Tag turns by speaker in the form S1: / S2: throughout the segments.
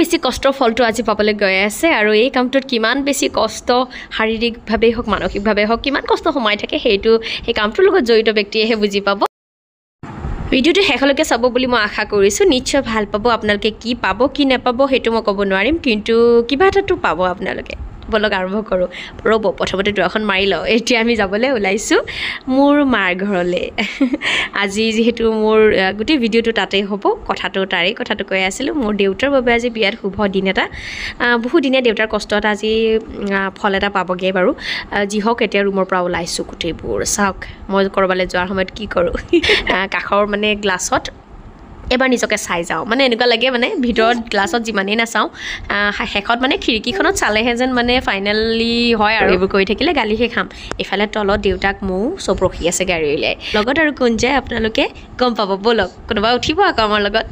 S1: বেছি কষ্টৰ ফলটো আজি পাবলৈ গৈ আছে আৰু এই কামটোত কিমান বেছি কষ্ট শাৰীৰিকভাৱে হওক মানসিকভাৱে হওক কিমান কষ্ট সোমাই থাকে সেইটো সেই কামটোৰ লগত জড়িত ব্যক্তিয়েহে বুজি পাব ভিডিঅ'টো শেষলৈকে চাব বুলি মই আশা কৰিছোঁ নিশ্চয় ভাল পাব আপোনালোকে কি পাব কি নাপাব সেইটো মই ক'ব নোৱাৰিম কিন্তু কিবা এটাতো পাব আপোনালোকে বলক আৰম্ভ কৰোঁ ৰ'ব প্ৰথমতে দুৱাখন মাৰি লওঁ এতিয়া আমি যাবলৈ ওলাইছোঁ মোৰ মাৰ ঘৰলৈ আজি যিহেতু মোৰ গোটেই ভিডিঅ'টো তাতেই হ'ব কথাটো কৈ আছিলোঁ মোৰ দেউতাৰ বাবে আজি বিৰাট শুভ দিন এটা বহুদিনীয়া দেউতাৰ কষ্ট এটা আজি ফল এটা পাবগৈ বাৰু যি হওক এতিয়া ৰুমৰ পৰা ওলাইছোঁ গোটেইবোৰ চাওক মই ক'ৰবালৈ যোৱাৰ সময়ত কি কৰোঁ কাষৰ মানে গ্লাছত এবাৰ নিজকে চাই যাওঁ মানে এনেকুৱা লাগে মানে ভিতৰত গ্লাছত যিমানেই নাচাওঁ শেষত মানে খিৰিকীখনত চালেহে যেন মানে ফাইনেলি হয় আৰু এইবোৰ কৰি থাকিলে গালিহে খাম এইফালে তলত দেউতাক মৌ চব ৰখি আছে গাড়ী উলিয়াই লগত আৰু কোন যায় আপোনালোকে গম পাব ব'লক কোনোবা উঠিব আকৌ আমাৰ লগত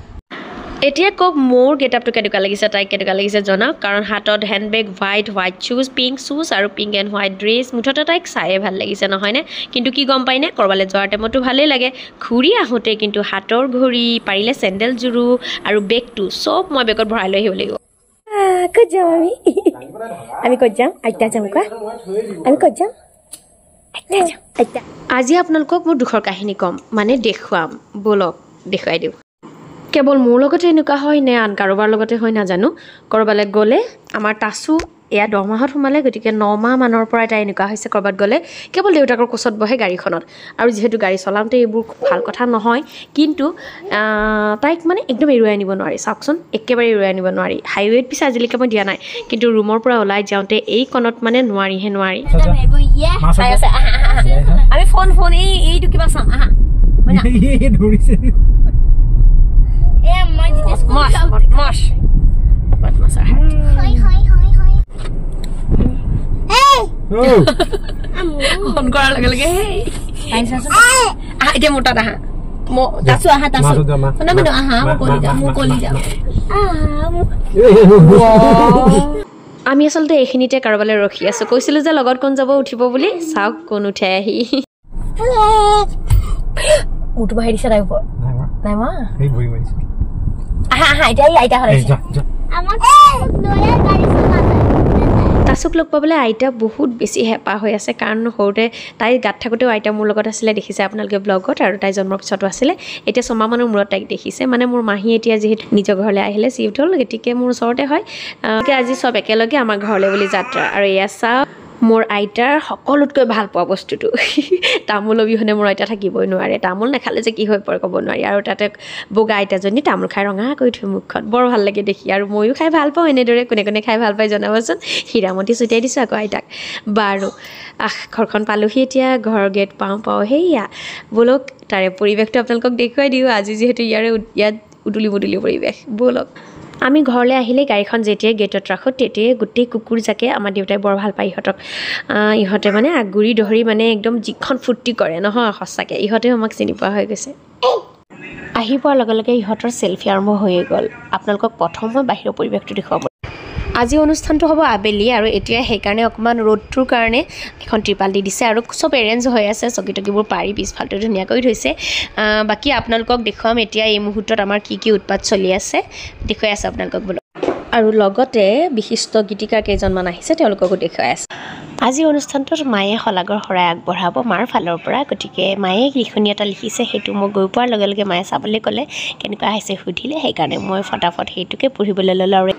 S1: এতিয়া কওক মোৰ গেটআপটো কেনেকুৱা লাগিছে তাইক কেনেকুৱা লাগিছে জনাওক কাৰণ হাতত হেণ্ডবেগ হোৱাইট শ্বুজ পিংক শ্বুজ আৰু পিংক এণ্ড হোৱাইট ড্ৰেছ মুঠতে তাইক চায়ে ভাল লাগিছে নহয়নে কিন্তু কি গম পাইনে ক'ৰবালৈ যোৱাৰ টাইমতো ভালেই লাগে ঘূৰি আহোঁতে কিন্তু হাতৰ ঘড়ী পাৰিলে চেণ্ডেলযোৰো আৰু বেগটো চব মই বেগত ভৰাই লৈ আহিব লাগিব ক'ত যাম আমি ক'ত যাম আইতা যাম কোৱা আমি ক'ত যাম আইতা আজি আপোনালোকক মোৰ দুখৰ কাহিনী ক'ম মানে দেখুৱাম ব'লক দেখুৱাই দিওঁ কেৱল মোৰ লগতে এনেকুৱা হয় নে আন কাৰোবাৰ লগতে হয় নাজানো ক'ৰবালৈ গ'লে আমাৰ তাচু এয়া 10 মাহত সোমালে গতিকে 9 মাহ মানৰ পৰা এটা এনেকুৱা হৈছে ক'ৰবাত গ'লে কেৱল দেউতাকৰ কোচত বহে গাড়ীখনত আৰু যিহেতু গাড়ী চলাওঁতে এইবোৰ ভাল কথা নহয় কিন্তু তাইক মানে একদম এৰুৱাই আনিব নোৱাৰি চাওকচোন একেবাৰে এৰুৱাই আনিব নোৱাৰি হাইৱেত পিছে আজিলৈকে মই দিয়া নাই কিন্তু ৰুমৰ পৰা ওলাই যাওঁতে এই কণত মানে নোৱাৰি আমি ফোন এইটো কিবা চাম আহা এতিয়া মোৰ তাত আহা আমি আচলতে এইখিনিতে কাৰোবালৈ ৰখি আছো কৈছিলো যে লগত কোন যাব উঠিব বুলি চাওক কোন উঠে আহি উঠব আহি দিছে তাই ওপৰত নাই মা তাচুক লগ পাবলৈ আইতা বহুত বেছি হেঁপাহ হৈ আছে কাৰণ সৰুতে তাই গাত থাকোঁতেও আইতা মোৰ লগত আছিলে দেখিছে আপোনালোকে ব্লগত আৰু তাই জন্মৰ পিছতো আছিলে এতিয়া 6 মাহমানৰ মূৰত তাইক দেখিছে মানে মোৰ মাহী এতিয়া যিহেতু নিজৰ ঘৰলৈ আহিলে চিফ্ট হ'ল গতিকে মোৰ ওচৰতে হয় আজি চব একেলগে আমাৰ ঘৰলৈ বুলি যাত্ৰা আৰু এয়া চাওক মোৰ আইতাৰ সকলোতকৈ ভাল পোৱা বস্তুটো তামোল অবিহনে মোৰ আইতা থাকিবই নোৱাৰে তামোল নাখালে যে কি হৈ পৰে ক'ব নোৱাৰি আৰু তাতে বগা আইতাজনী তামোল খাই ৰঙা কৰি থৈ মুখখন বৰ ভাল লাগে দেখি আৰু ময়ো খাই ভাল পাওঁ এনেদৰে কোনে কোনে খাই ভাল পায় জনাবচোন হীৰামতি ছটিয়াই দিছোঁ আকৌ আইতাক বাৰু ঘৰখন পালোহি এতিয়া ঘৰৰ গেট পাওঁ সেয়া ব'লক তাৰে পৰিৱেশটো আপোনালোকক দেখুৱাই দিওঁ আজি যিহেতু ইয়াত উদুলি মুদুলি পৰিৱেশ ব'লক আমি ঘৰলৈ আহিলে গাড়ীখন যেতিয়াই গেটত ৰাখোঁ তেতিয়াই গোটেই কুকুৰজাকে আমাৰ দেউতাই বৰ ভাল পায় ইহঁতে মানে আগুৰি ধৰি মানে একদম যিখন ফূৰ্তি কৰে নহয় সঁচাকৈ ইহঁতেও আমাক চিনি পোৱা হৈ গৈছে আহি পোৱাৰ লগে লগে ইহঁতৰ চেলফি আৰম্ভ হৈয়ে গ'ল আপোনালোকক প্ৰথম মই বাহিৰৰ পৰিৱেশটো দেখুৱাব আজি অনুষ্ঠানটো হ'ব আবেলি আৰু এতিয়া সেইকাৰণে অকণমান ৰ'দটোৰ কাৰণে এখন ত্ৰিপাল দি দিছে আৰু চব এৰেঞ্জ হৈ আছে চকী টকীবোৰ পাৰি পিছফালটো ধুনীয়াকৈ থৈছে বাকী আপোনালোকক দেখুৱাম এতিয়া এই মুহূৰ্তত আমাৰ কি উৎপাত চলি আছে দেখুৱাই আছে আপোনালোকক বোলো আৰু লগতে বিশিষ্ট গীতিকাৰ কেইজনমান আহিছে তেওঁলোককো দেখুৱাই আছে আজি অনুষ্ঠানটোত মায়ে শলাগৰ শৰাই আগবঢ়াব মাৰ ফালৰ পৰা গতিকে মায়ে লিখনি এটা লিখিছে সেইটো মই গৈ পোৱাৰ লগে লগে মায়ে চাবলৈ ক'লে কেনেকুৱা আহিছে সুধিলে সেইকাৰণে মই ফটাফট সেইটোকে পঢ়িবলৈ ল'লোঁ আৰু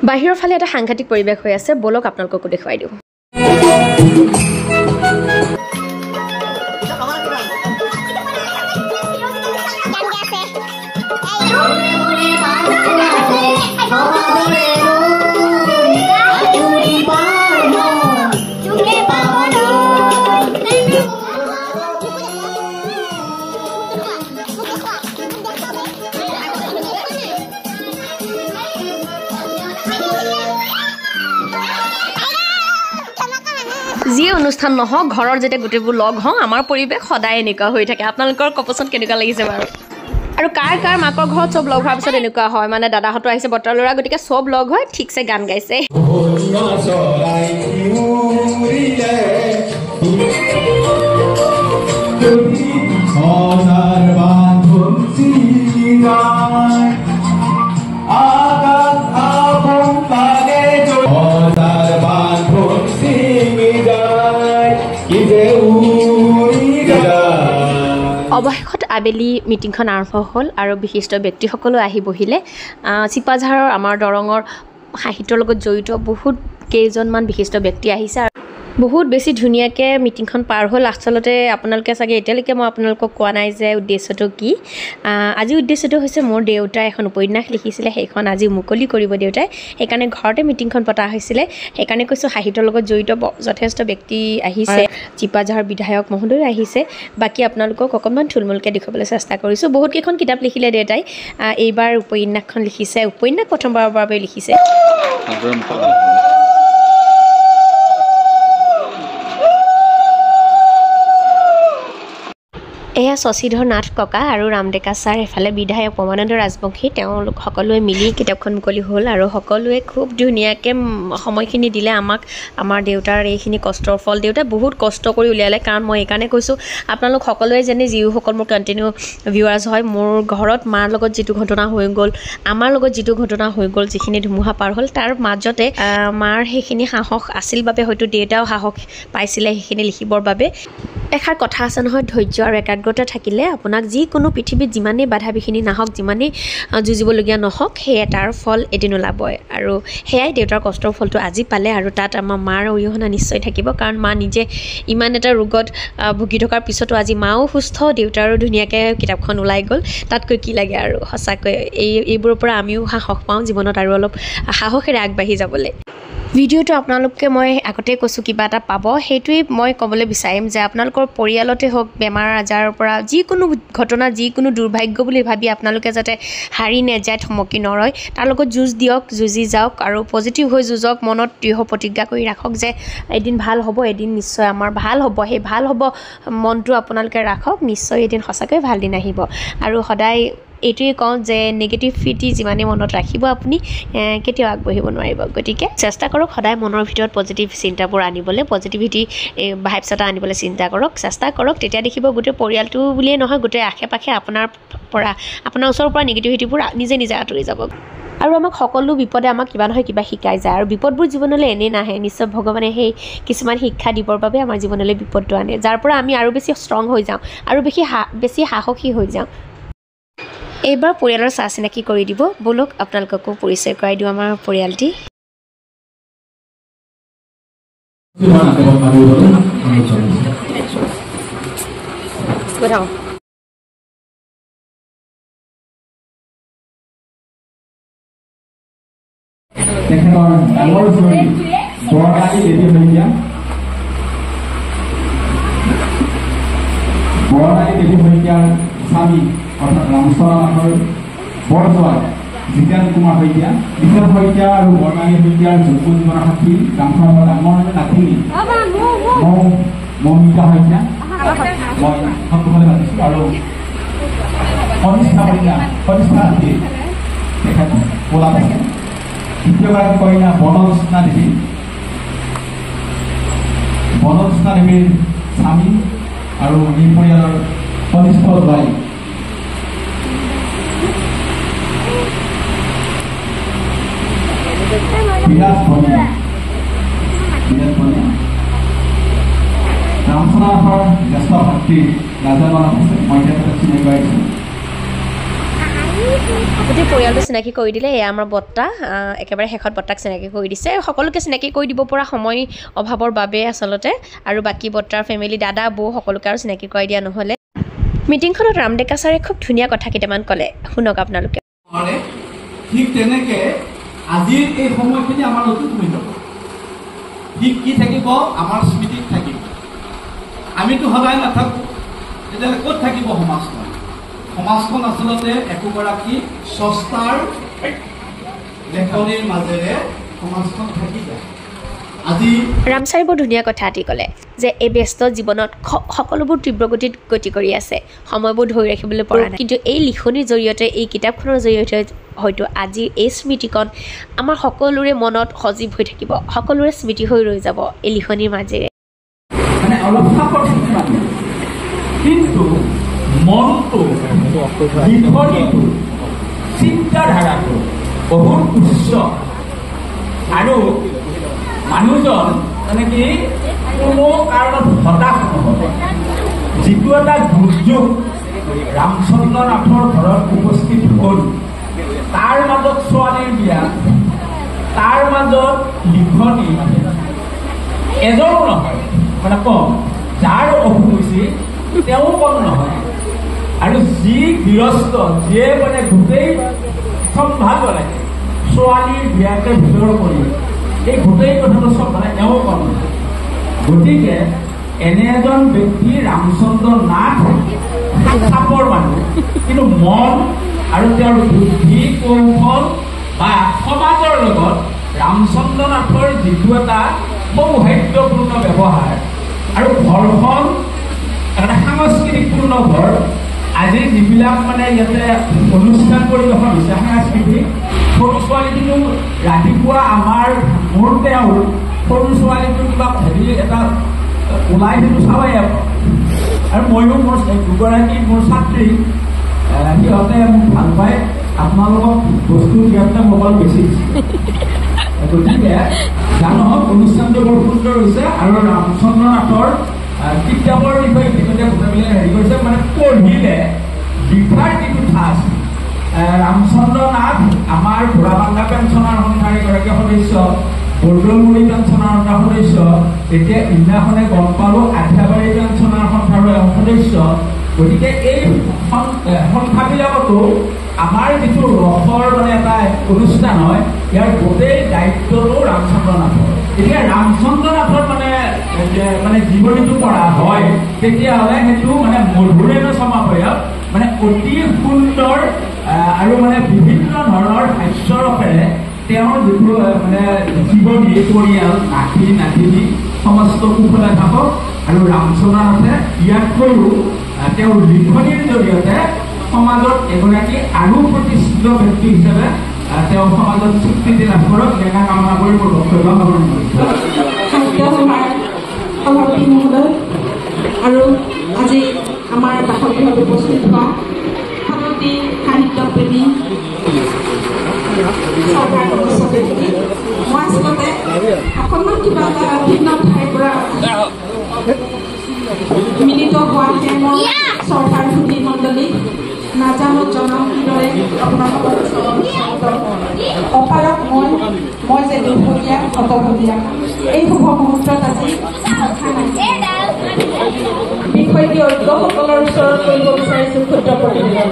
S1: বাহিৰৰ ফালে এটা সাংঘাতিক পৰিৱেশ হৈ আছে ব'লক আপোনালোককো দেখুৱাই দিওঁ যিয়ে অনুষ্ঠান নহওক ঘৰৰ যেতিয়া গোটেইবোৰ লগ হওঁ আমাৰ পৰিৱেশ সদায় এনেকুৱা হৈ থাকে আপোনালোকৰ কপচোন কেনেকুৱা লাগিছে বাৰু আৰু কাৰ মাকৰ ঘৰত চব লগ হোৱাৰ পিছত এনেকুৱা হয় মানে দাদাহঁতো আহিছে বৰ্তাৰ ল'ৰা গতিকে চব লগ হৈ ঠিকছে গান গাইছে অৱশেষত আবেলি মিটিংখন আৰম্ভ হ'ল আৰু বিশিষ্ট ব্যক্তিসকলো আহি বহিলে। চিপাঝাৰৰ আমাৰ দৰঙৰ সাহিত্যৰ লগত জড়িত বহুত কেইজনমান বিশিষ্ট ব্যক্তি আহিছে আৰু বহুত বেছি ধুনীয়াকৈ মিটিংখন পাৰ হ'ল। আচলতে আপোনালোকে চাগে এতিয়ালৈকে মই আপোনালোকক কোৱা নাই যে উদ্দেশ্যটো কি। আজি উদ্দেশ্যটো হৈছে মোৰ দেউতাই এখন উপন্যাস লিখিছিলে, সেইখন আজি মুকলি কৰিব দেউতাই। সেইকাৰণে ঘৰতে মিটিংখন পতা হৈছিলে। সেইকাৰণে কৈছোঁ সাহিত্যৰ লগত জড়িত যথেষ্ট ব্যক্তি আহিছে, চিপাঝাৰৰ বিধায়ক মহোদয় আহিছে। বাকী আপোনালোকক অকণমান থুলমূলকৈ দেখুৱাবলৈ চেষ্টা কৰিছোঁ। বহুতকেইখন কিতাপ লিখিলে দেউতাই, এইবাৰ উপন্যাসখন লিখিছে, উপন্যাস প্ৰথমবাৰৰ বাবে লিখিছে। এয়া শশীধৰ নাথ ককা আৰু ৰাম ডেকা ছাৰ, এফালে বিধায়ক পৰমানন্দ ৰাজবংশী, তেওঁলোক সকলোৱে মিলি কিতাপখন মুকলি হ'ল আৰু সকলোৱে খুব ধুনীয়াকৈ সময়খিনি দিলে আমাক। আমাৰ দেউতাৰ এইখিনি কষ্টৰ ফল দেউতাই বহুত কষ্ট কৰি উলিয়ালে। কাৰণ মই এইকাৰণে কৈছোঁ, আপোনালোক সকলোৱে যেনে যিসকল মোৰ কণ্টিনিউ ভিউৱাৰ্ছ হয়, মোৰ ঘৰত মাৰ লগত যিটো ঘটনা হৈ গ'ল, আমাৰ লগত যিটো ঘটনা হৈ গ'ল, যিখিনি ধুমুহা পাৰ হ'ল, তাৰ মাজতে মাৰ সেইখিনি সাহস আছিল বাবে হয়তো দেউতাও সাহস পাইছিলে সেইখিনি লিখিবৰ বাবে। এষাৰ কথা আছে নহয়, ধৈৰ্য আৰু একাগ্ৰতা থাকিলে আপোনাক যিকোনো পৃথিৱীত যিমানেই বাধা বিঘিনি নাহক, যিমানেই যুঁজিবলগীয়া নহওক, সেয়ে তাৰ ফল এদিন ওলাবই। আৰু সেয়াই দেউতাৰ কষ্টৰ ফলটো আজি পালে আৰু তাত আমাৰ মাৰ অৰিহণা নিশ্চয় থাকিব। কাৰণ মা নিজে ইমান এটা ৰোগত ভুগি থকাৰ পিছতো আজি মাও সুস্থ, দেউতাৰো ধুনীয়াকৈ কিতাপখন ওলাই গ'ল। তাতকৈ কি লাগে আৰু সঁচাকৈ এইবোৰৰ পৰা আমিও সাহস পাওঁ জীৱনত আৰু অলপ সাহসেৰে আগবাঢ়ি যাবলৈ। ভিডিঅ'টো আপোনালোকে মই আগতে কৈছোঁ কিবা এটা পাব, সেইটোৱেই মই ক'বলৈ বিচাৰিম যে আপোনালোকৰ পৰিয়ালতে হওক, বেমাৰ আজাৰৰ পৰা যিকোনো ঘটনা, যিকোনো দুৰ্ভাগ্য বুলি ভাবি আপোনালোকে যাতে হাৰি নেযায়, থমকি নৰয়, তাৰ লগত যুঁজ দিয়ক, যুঁজি যাওক আৰু পজিটিভ হৈ যুঁজক। মনত দৃঢ় প্ৰতিজ্ঞা কৰি ৰাখক যে এদিন ভাল হ'ব, এদিন নিশ্চয় আমাৰ ভাল হ'ব। সেই ভাল হ'ব মনটো আপোনালোকে ৰাখক, নিশ্চয় এদিন সঁচাকৈ ভাল দিন আহিব। আৰু সদায় এইটোৱে কওঁ যে নেগেটিভিটি যিমানেই মনত ৰাখিব আপুনি কেতিয়াও আগবাঢ়িব নোৱাৰিব। গতিকে চেষ্টা কৰক সদায় মনৰ ভিতৰত পজিটিভ চিন্তাবোৰ আনিবলৈ, পজিটিভিটি ভাইবছ এটা আনিবলৈ চিন্তা কৰক, চেষ্টা কৰক। তেতিয়া দেখিব গোটেই পৰিয়ালটো বুলিয়েই নহয়, গোটেই আশে পাশে আপোনাৰ ওচৰৰ পৰা নেগেটিভিটিবোৰ নিজে নিজে আঁতৰি যাব। আৰু আমাক সকলো বিপদে আমাক কিবা নহয় কিবা শিকাই যায়। আৰু বিপদবোৰ জীৱনলৈ এনেই নাহে, নিশ্চয় ভগৱানে সেই কিছুমান শিক্ষা দিবৰ বাবে আমাৰ জীৱনলৈ বিপদটো আনে, যাৰ পৰা আমি আৰু বেছি ষ্ট্ৰং হৈ যাওঁ আৰু বেছি সাহসী হৈ যাওঁ। এইবাৰ পৰিয়ালৰ চাহ চিনাকি কৰি দিব। ব'লক আপোনালোককো পৰিচয় কৰাই দিওঁ আমাৰ পৰিয়ালটি।
S2: স্বামী অৰ্থাৎ ৰামচৰণ বৰজোৱাই জিতেন কুমাৰ শইকীয়া, জিতেন শইকীয়া আৰু বৰ্ণালী শইকীয়াৰ যৌথ জীৱনৰ সাথী ৰামচৰণৰ ডাঙৰ নাতিনী মৌমিতা শইকীয়া, মই সকলোৱে মাতিছোঁ। আৰু কনিষ্ঠা নাতি তেখেত পলাত আছে। দ্বিতীয়গৰাকী কন্যা বনজ্যোৎস্না দেৱীৰ স্বামী আৰু এই পৰিয়ালৰ কনিষ্ঠ জোৱাই। বিৰাজ বনিয়া ৰামচন্দ্ৰৰ জ্যেষ্ঠ ভাতৃ ৰাজা মানৱ আছে, মই তেখেতক চিনাকি কৰাইছোঁ।
S1: গোটেই পৰিয়ালটো চিনাকি কৰি দিলে। এয়া আমাৰ বৰ্তা, একেবাৰে শেষত বৰ্তাক চিনাকি কৰি দিছে। সকলোকে চিনাকি কৰি দিব পৰা সময় অভাৱৰ বাবে আচলতে, আৰু বাকী বৰ্তাৰ ফেমিলি, দাদা বৌ সকলোকে আৰু চিনাকি কৰাই দিয়া নহ'লে। মিটিংখনত ৰাম ডেকা ছাৰে খুব ধুনীয়া কথা কেইটামান ক'লে, শুনক আপোনালোকে।
S2: ঠিক তেনেকৈ আজিৰ এই সময়খিনি আমাৰ অতীত হৈ যাব। ঠিক কি থাকিব? আমাৰ স্মৃতিত থাকিব। আমিতো সদায় নাথাকোঁ, তেতিয়াহ'লে ক'ত থাকিব সমাজখন? সমাজখন আচলতে একোগৰাকী স্ৰষ্টাৰ লেখনিৰ মাজেৰে সমাজখন থাকি যায়। আজি
S1: ৰাম ছাৰে বৰ ধুনীয়া কথা এটি ক'লে যে এই ব্যস্ত জীৱনত সকলোবোৰ তীব্ৰগতিত গতি কৰি আছে, সময়বোৰ ধৰি ৰাখিবলৈ পৰা নাই, কিন্তু এই লিখনিৰ জৰিয়তে, এই কিতাপখনৰ জৰিয়তে হয়তো আজি এই স্মৃতিকণ আমাৰ সকলোৰে মনত সজীৱ হৈ থাকিব, সকলোৰে স্মৃতি হৈ ৰৈ যাব এই লিখনিৰ মাজেৰে।
S2: মানে অলপ কিন্তু মনটো, লিখনিটো, চিন্তাধাৰাটো বহুত উচ্চ। আৰু মানুহজন মানে কি কোনো কাৰণত হতাশ নহ'ব। যিটো এটা দুৰ্যোগ ৰামচন্দ্ৰ নাথৰ ঘৰত উপস্থিত হ'ল, তাৰ মাজত ছোৱালীৰ বিয়া, তাৰ মাজত লিখনি, এজনো নহয় মানে কম, যাৰ অসুখ হৈছে তেওঁ কম নহয়। আৰু যি গৃহস্থ, যিয়ে মানে গোটেই চম্ভালিব লাগে ছোৱালীৰ বিয়াকে ভিতৰ কৰি, এই গোটেই কথাটো চব মানে এওঁ কম নহয়। গতিকে এনে এজন ব্যক্তি ৰামচন্দ্ৰ নাথ চাপৰ মানুহ, কিন্তু মন আৰু তেওঁৰ বুদ্ধি কৌশল বা সমাজৰ লগত ৰামচন্দ্ৰ নাথৰ যিটো এটা সৌহাৰ্দ্যপূৰ্ণ ব্যৱহাৰ আৰু ঘৰখন এটা সাংস্কৃতিকপূৰ্ণ ঘৰ। আজি যিবিলাক মানে ইয়াতে অনুষ্ঠান পৰিৱেশন হৈছে সাংস্কৃতিক, সৰু ছোৱালীটো ৰাতিপুৱা মোৰ তেওঁ সৰু ছোৱালীটো কিবা এটা ওলাই সেইটো চাবাই। আৰু ময়ো মোৰ দুগৰাকী মোৰ ছাত্ৰী, সিহঁতে মোক ভাল পায়, আপোনালোকক বস্তু দিয়াতে মোবাইল বেছি দিছে। গতিকে জানক অনুষ্ঠানটো বৰ সুন্দৰ হৈছে। আৰু ৰামচন্দ্ৰ নাথৰ কিতাপৰ বিষয়ে ইতিমধ্যে কথাবিলাক হেৰি কৰিছে, মানে পঢ়িলে লিখাৰ যিটো ঠাঁচ। ৰামচন্দ্ৰ নাথ আমাৰ ঘোঁৰাবান্ধা পেঞ্চনাৰ সন্থাৰ এগৰাকী সদস্য, বৰদলমুৰি পেঞ্চনাৰ সন্থাৰ সদস্য, এতিয়া ইদিনাখনে গম পালোঁ আঠিয়াবাৰী পেঞ্চনাৰ সন্থাৰ সদস্য। গতিকে এই সন্থাবিলাকতো আমাৰ যিটো ৰসৰ মানে এটা অনুষ্ঠান হয়, ইয়াৰ গোটেই দায়িত্বটো ৰামচন্দ্ৰ নাথৰ। এতিয়া ৰামচন্দ্ৰ নাথৰ মানে জীৱনীটো পঢ়া হয়, তেতিয়াহ'লে সেইটো মানে মধুৰেণ সমাপয়ত মানে অতি সুন্দৰ আৰু মানে বিভিন্ন ধৰণৰ হাস্যৰসেৰে তেওঁৰ যিটো মানে জীৱনী, পৰিয়াল, নাতি নাতিনী সমস্ত কুশলে থাকক। আৰু ৰামচন্দ্ৰ নাথে ইয়াতকৈও তেওঁৰ লিখনিৰ জৰিয়তে সমাজত এগৰাকী আৰু প্ৰতিষ্ঠিত ব্যক্তি হিচাপে তেওঁ সমাজত স্বীকৃতি লাভ কৰক, এনেকুৱা কামনা কৰি মোৰ বক্তব্য সামৰণি কৰিছোঁ।
S3: সভাপতি মহোদয় আৰু আজি আমাৰ বাসগৃহত উপস্থিত হোৱা সাধুতি সাহিত্যপ্ৰেমী চৰকাৰ সদস্য ব্যক্তি, মই আচলতে অকণমান কিবা এটা ভিন্ন ঠাইৰ পৰা মিলিত হোৱাহে মই চৰকাৰ সুধী মণ্ডলী নাজানো জনক কিদৰে আপোনালোকৰ অপাৰক মই যে দুৰ্ভগীয়া হতভগীয়া এই শুভ মুহূৰ্তত আজি বিষয়টি ঐক্যসকলৰ ওচৰত কৰিব বিচাৰিছোঁ ক্ষুদ্ৰ প্ৰতিবেদন।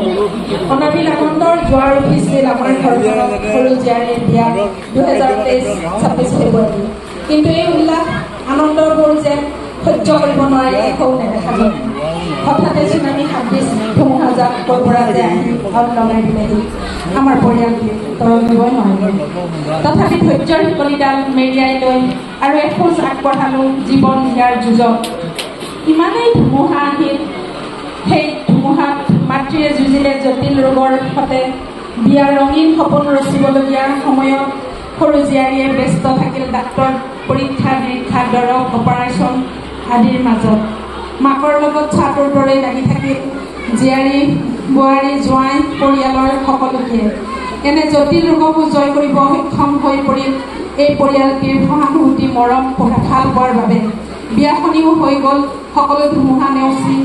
S3: অনাবিল আনন্দৰ জোৱাৰ উঠিছিল আমাৰ ঘৰখনত সৰু জীয়াৰীৰ বিয়া 2023-26 ফেব্ৰুৱাৰী। কিন্তু এই উল্লাস আনন্দবোৰ যেন সহ্য কৰিব নোৱাৰি একো নেদেখা যায়। হঠাতে চুনামি 26 ধুমুহাজাক ক'ৰ পৰা যে আহি ঘৰত লগাই দিলেহি আমাৰ পৰিয়ালটোৱে তৰল দিবই নোৱাৰিলে। তথাপি ধৈৰ্যৰ শিকলিডাল মেৰিয়াই লৈ আৰু এখোজ আগবঢ়ালোঁ জীৱন জীয়াৰ যুঁজত। ইমানেই ধুমুহা আহিল, সেই ধুমুহাত মাতৃয়ে যুঁজিলে জটিল ৰোগৰ সতে। বিয়াৰ ৰঙীন সপোন ৰচিবলগীয়া সময়ত সৰু জীয়াৰীয়ে ব্যস্ত থাকিল ডাক্তৰ পৰীক্ষা নিৰীক্ষা, দৰৱ, অপাৰেশ্যন আদিৰ মাজত। মাকৰ লগত ছাটোৰ দৰে লাগি থাকিল জীয়াৰী, বোৱাৰী, জোঁৱাই, পৰিয়ালৰ সকলোকে। এনে জটিল ৰোগকো জয় কৰিব সক্ষম হৈ পৰিল এই পৰিয়ালটিৰ সহানুভূতি, মৰম, ভাল পোৱাৰ বাবে। বিয়াখনিও হৈ গ'ল সকলো ধুমুহা নেওচি।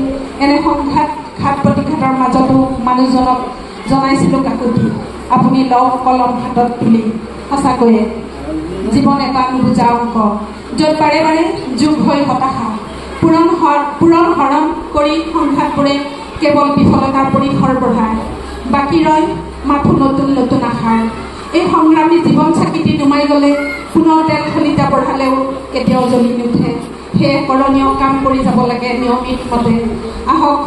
S3: এনে সংঘাত ঘাত প্ৰতিঘাতৰ মাজতো মানুহজনক জনাইছিলোঁ কাকুতি, আপুনি লওক কলম হাতত তুলি। সঁচাকৈয়ে জীৱন এটা নুবুজা অংক, য'ত বাৰে বাৰে যোগ হৈ হতাশা পূৰণ হৰণ কৰি সংঘাতবোৰে কেৱল বিফলতাৰ পৰিসৰ বঢ়ায়। বাকী ৰয় মাথো নতুন নতুন আশাৰ। এই সংগ্ৰামী জীৱন চাকিটি নুমাই গ'লে পুনৰ তেল খলিতা বঢ়ালেও কেতিয়াও জ্বলি নুঠে। সেয়ে কৰণীয় কাম কৰি যাব লাগে নিয়মিত মতে। আহক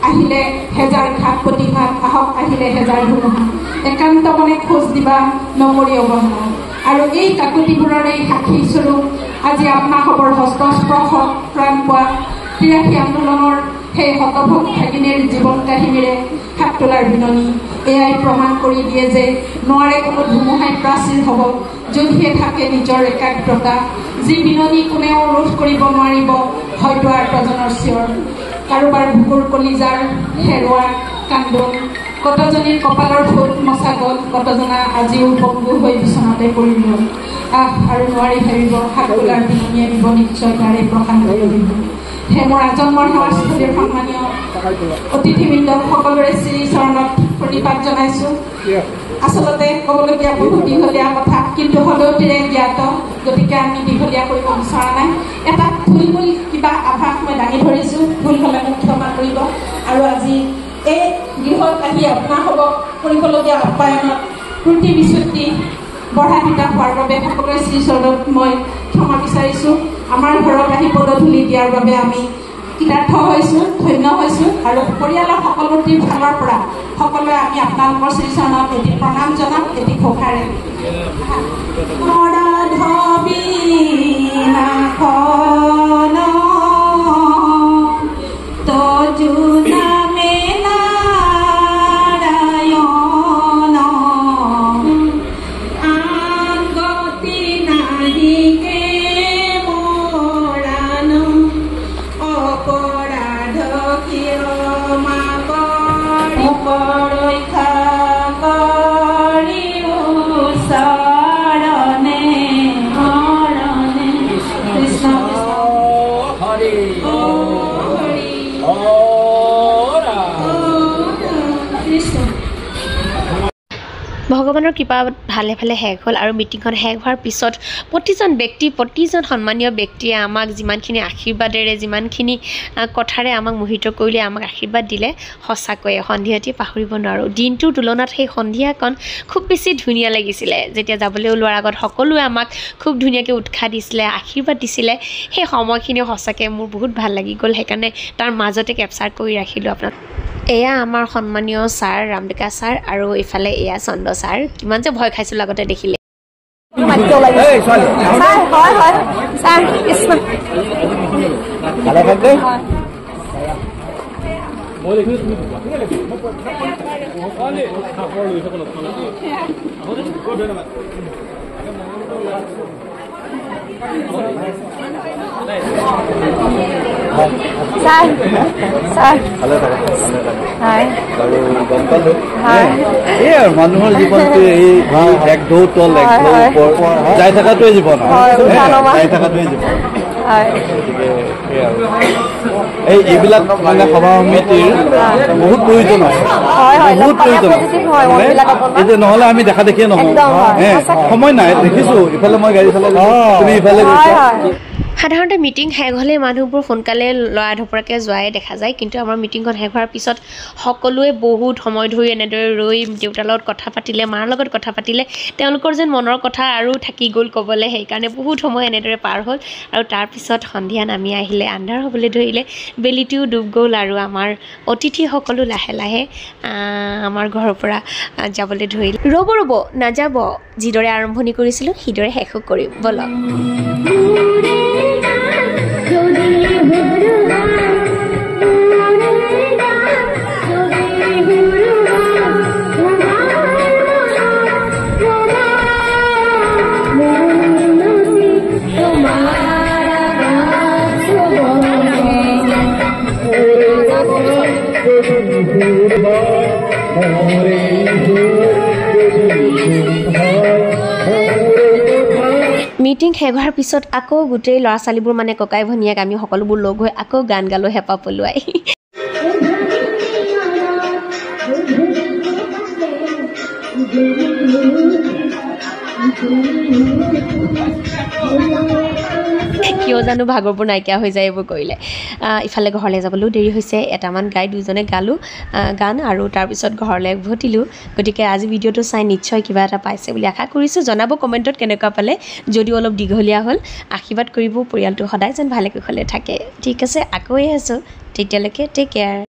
S3: আহিলে হেজাৰ ঘাট প্ৰতিঘাত, আহক আহিলে হেজাৰ ধুমুহা, একান্ত মনে খোজ দিবা নকৰি অৱহেলা। আৰু এই কাকতিবোৰৰে সাক্ষী স্বৰূপ আজি আপোনাসৱৰ হস্তস্পৰ্শত প্ৰাণ পোৱা 83 আন্দোলনৰ সেই শতভোগ ভাগিনীৰ জীৱন কাহিনীৰে হাত তোলাৰ বিননি। এয়াই প্ৰমাণ কৰি দিয়ে যে নোৱাৰে কোনো ধুমুহাই প্ৰাচীৰ হ'ব যদিহে থাকে নিজৰ একাগ্ৰতা। যি বিননি কোনেও ৰোধ কৰিব নোৱাৰিব হয়তো আৰ্তজনৰ চিঞৰ। কাৰোবাৰ বুকুৰ কলিজাৰ হেৰুৱা কান্দোন কতজনীৰ কপালৰ ফুট মচা গ'ল কতজনা আজিও পংগু হৈ বিচনাতে পৰি গ'ল আৰু নোৱাৰি ভাবিব সাগোলাৰ বিননিয়ে দিব নিশ্চয় তাৰে প্ৰশান্তি লভিব হে মোৰ আজন্মৰ সেৱাস্থলীৰ সন্মানীয় অতিথিবৃন্দ সকলোৰে শ্ৰীচৰণত প্ৰণিপাত জনাইছোঁ আচলতে ক'বলগীয়া বহুত দীঘলীয়া কথা কিন্তু হ'লেও তিৰে জ্ঞাত গতিকে আমি দীঘলীয়া কৰিব বিচৰা নাই এটা থুলমূল কিবা আভাস মই দাঙি ধৰিছোঁ ভুল হ'লে মোক ক্ষমা কৰিব আৰু আজি এই গৃহত আহি আপোনাসৱক কৰিবলগীয়া আপ্যায়নত ত্ৰুটি বিচ্যুতি বঢ়া পিতা হোৱাৰ বাবে সকলোৰে শ্ৰীচৰণত মই ক্ষমা বিচাৰিছোঁ আমাৰ ঘৰত আহি পদধূলি দিয়াৰ বাবে আমি কৃতাৰ্থ হৈছোঁ ধন্য হৈছোঁ আৰু পৰিয়ালৰ সকলোটিৰ ফালৰ পৰা সকলোৱে আমি আপোনালোকৰ শ্ৰীচৰণত এটি প্ৰণাম জনাম এটি ঘোষাৰে
S1: ভগৱানৰ কৃপা ভালে ভালে শেষ হ'ল আৰু মিটিংখন শেষ হোৱাৰ পিছত প্ৰতিজন সন্মানীয় ব্যক্তিয়ে আমাক যিমানখিনি আশীৰ্বাদেৰে যিমানখিনি কথাৰে আমাক মোহিত কৰিলে আমাক আশীৰ্বাদ দিলে সঁচাকৈয়ে সন্ধিয়াটি পাহৰিব নোৱাৰোঁ দিনটোৰ তুলনাত সেই সন্ধিয়াকণ খুব বেছি ধুনীয়া লাগিছিলে যেতিয়া যাবলৈ ওলোৱাৰ আগত সকলোৱে আমাক খুব ধুনীয়াকৈ উৎসাহ দিছিলে আশীৰ্বাদ দিছিলে সেই সময়খিনি সঁচাকৈ মোৰ বহুত ভাল লাগি গ'ল সেইকাৰণে তাৰ মাজতে কেপচাৰ কৰি ৰাখিলোঁ আপোনাক এয়া আমাৰ সন্মানীয় ছাৰ ৰামডেকা ছাৰ আৰু ইফালে এয়া চন্দ্ৰ ছাৰ কিমান যে ভয় খাইছিলোঁ আগতে দেখিলে
S2: মানুহৰ জীৱনটো এই এক ঢৌ তল এক ঢৌ ওপৰ যাই থকাটোৱে জীৱন যাই থকাটোৱে জীৱন এইবিলাক মানে সভা সমিতিৰ বহুত প্ৰয়োজন আছে বহুত প্ৰয়োজন আছে নহ'লে আমি দেখা দেখিয়ে নহওঁ সময় নাই দেখিছোঁ ইফালে মই গাড়ী চলাই তুমি ইফালে
S1: সাধাৰণতে মিটিং শেষ হ'লে মানুহবোৰ সোনকালে লৰা ধপৰাকৈ যোৱাই দেখা যায় কিন্তু আমাৰ মিটিংখন শেষ হোৱাৰ পিছত সকলোৱে বহুত সময় ধৰি এনেদৰে ৰৈ দেউতাৰ লগত কথা পাতিলে মাৰ লগত কথা পাতিলে তেওঁলোকৰ যেন মনৰ কথা আৰু থাকি গ'ল ক'বলৈ সেইকাৰণে বহুত সময় এনেদৰে পাৰ হ'ল আৰু তাৰপিছত সন্ধিয়া নামি আহিলে আন্ধাৰ হ'বলৈ ধৰিলে বেলিটোও ডুব গ'ল আৰু আমাৰ অতিথিসকলো লাহে লাহে আমাৰ ঘৰৰ পৰা যাবলৈ ধৰিলে ৰ'ব নাযাব যিদৰে আৰম্ভণি কৰিছিলোঁ সিদৰে শেষো কৰিম ব'লক মিটিং শেষ হোৱাৰ পিছত আকৌ গোটেই ল'ৰা ছোৱালীবোৰ মানে ককাই ভনীয়েক আমি সকলোবোৰ লগ হৈ আকৌ গান গালোঁ হেঁপাহ পলুৱাই কিয় জানো ভাগৰবোৰ নাইকিয়া হৈ যায় এইবোৰ কৰিলে ইফালে ঘৰলৈ যাবলৈও দেৰি হৈছে এটামান গাই দুজনে গালোঁ গান আৰু তাৰপিছত ঘৰলৈ উভতিলোঁ গতিকে আজি ভিডিঅ'টো চাই নিশ্চয় কিবা এটা পাইছে বুলি আশা কৰিছোঁ জনাব কমেণ্টত কেনেকুৱা পালে যদিও অলপ দীঘলীয়া হ'ল আশীৰ্বাদ কৰিব পৰিয়ালটো সদায় যেন ভালে কুশলে থাকে ঠিক আছে আকৌ আছোঁ তেতিয়ালৈকে টেক কেয়াৰ